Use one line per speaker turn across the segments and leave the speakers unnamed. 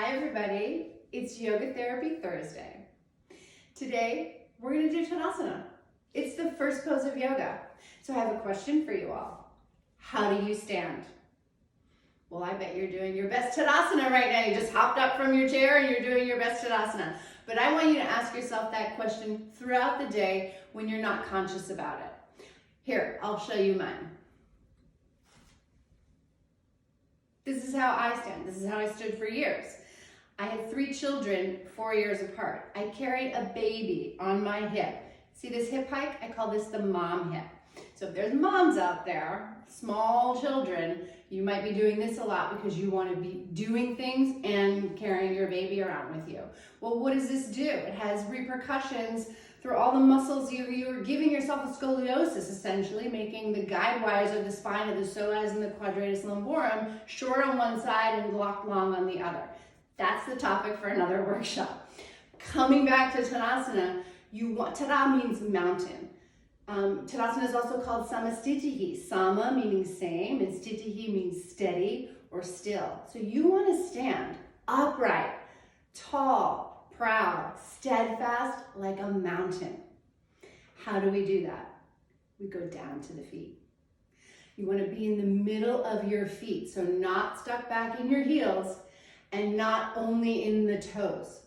Hi everybody, it's Yoga Therapy Thursday. Today, we're going to do Tadasana. It's the first pose of yoga. So I have a question for you all. How do you stand? Well, I bet you're doing your best Tadasana right now. You just hopped up from your chair and you're doing your best Tadasana. But I want you to ask yourself that question throughout the day when you're not conscious about it. Here, I'll show you mine. This is how I stand. This is how I stood for years. I had 3 children 4 years apart. I carried a baby on my hip. See this hip hike? I call this the mom hip. So if there's moms out there, small children, you might be doing this a lot because you want to be doing things and carrying your baby around with you. Well, what does this do? It has repercussions through all the muscles. You're giving yourself a scoliosis, essentially, making the guide wires of the spine of the psoas and the quadratus lumborum short on one side and blocked long on the other. That's the topic for another workshop. Coming back to Tadasana, Tada means mountain. Tadasana is also called samastitihi. Sama meaning same, and stitihi means steady or still. So you want to stand upright, tall, proud, steadfast like a mountain. How do we do that? We go down to the feet. You want to be in the middle of your feet, so not stuck back in your heels and not only in the toes.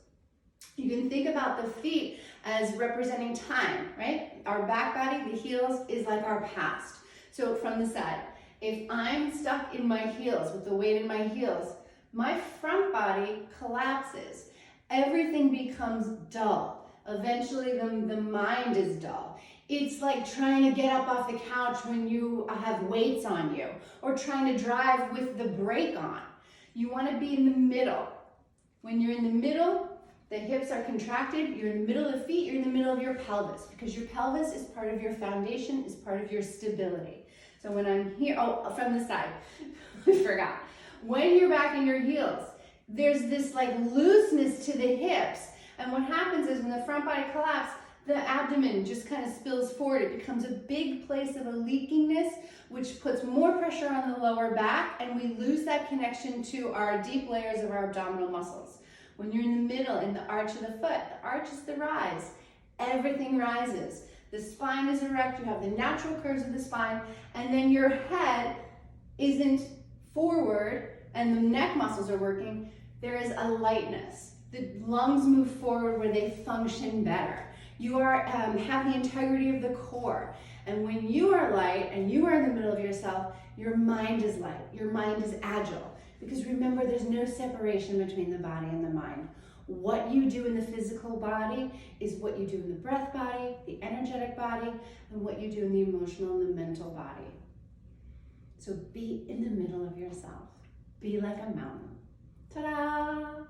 You can think about the feet as representing time, right? Our back body, the heels, is like our past. So from the side, if I'm stuck in my heels with the weight in my heels, my front body collapses. Everything becomes dull. Eventually the mind is dull. It's like trying to get up off the couch when you have weights on you, or trying to drive with the brake on. You want to be in the middle. When you're in the middle, the hips are contracted, you're in the middle of the feet, you're in the middle of your pelvis, because your pelvis is part of your foundation, is part of your stability. So when I'm here, from the side, I forgot. When you're back in your heels, there's this like looseness to the hips, and what happens is when the front body collapses, the abdomen just kind of spills forward. It becomes a big place of a leakiness, which puts more pressure on the lower back, and we lose that connection to our deep layers of our abdominal muscles. When you're in the middle, in the arch of the foot, the arch is the rise. Everything rises. The spine is erect. You have the natural curves of the spine, and then your head isn't forward, and the neck muscles are working. There is a lightness. The lungs move forward where they function better. You have the integrity of the core. And when you are light and you are in the middle of yourself, your mind is light. Your mind is agile. Because remember, there's no separation between the body and the mind. What you do in the physical body is what you do in the breath body, the energetic body, and what you do in the emotional and the mental body. So be in the middle of yourself. Be like a mountain. Ta-da!